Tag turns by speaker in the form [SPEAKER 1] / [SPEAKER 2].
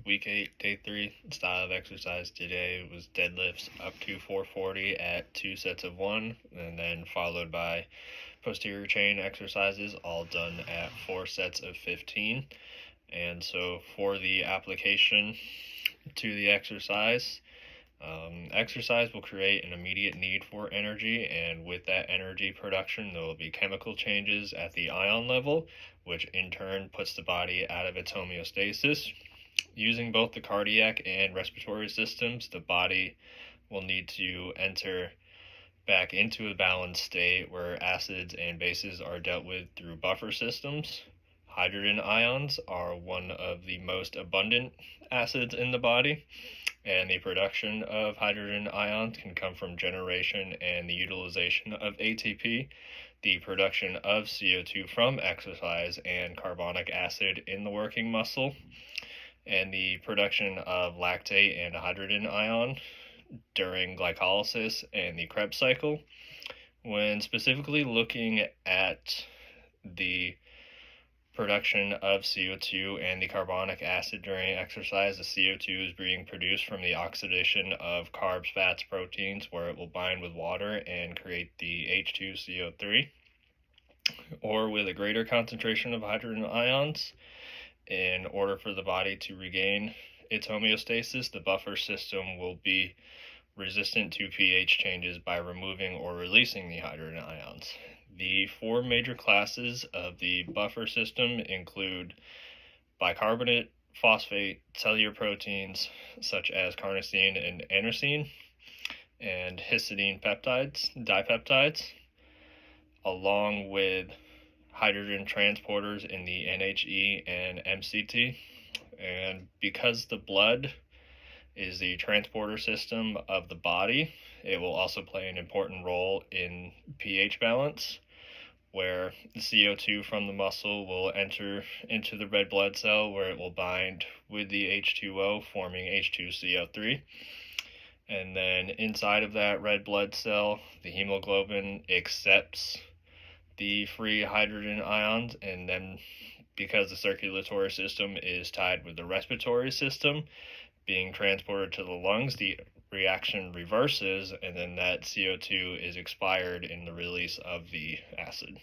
[SPEAKER 1] week 8, day 3 style of exercise today was deadlifts up to 440 at 2 sets of 1, and then followed by posterior chain exercises, all done at 4 sets of 15. And so for the application to the exercise, exercise will create an immediate need for energy, and with that energy production, there will be chemical changes at the ion level, which in turn puts the body out of its homeostasis. Using both the cardiac and respiratory systems, the body will need to enter back into a balanced state where acids and bases are dealt with through buffer systems. Hydrogen ions are one of the most abundant acids in the body, and the production of hydrogen ions can come from generation and the utilization of ATP, the production of CO2 from exercise, and carbonic acid in the working muscle, and the production of lactate and hydrogen ion during glycolysis and the Krebs cycle. When specifically looking at the production of CO2 and the carbonic acid during exercise, the CO2 is being produced from the oxidation of carbs, fats, proteins, where it will bind with water and create the H2CO3, or with a greater concentration of hydrogen ions. In order for the body to regain its homeostasis, the buffer system will be resistant to pH changes by removing or releasing the hydrogen ions. The 4 major classes of the buffer system include bicarbonate, phosphate, cellular proteins such as carnosine and adenosine, and histidine dipeptides, along with hydrogen transporters in the NHE and MCT. And because the blood is the transporter system of the body, it will also play an important role in pH balance, where the CO2 from the muscle will enter into the red blood cell, where it will bind with the H2O, forming H2CO3. And then inside of that red blood cell, the hemoglobin accepts the free hydrogen ions, and then because the circulatory system is tied with the respiratory system being transported to the lungs, the reaction reverses, and then that CO2 is expired in the release of the acid.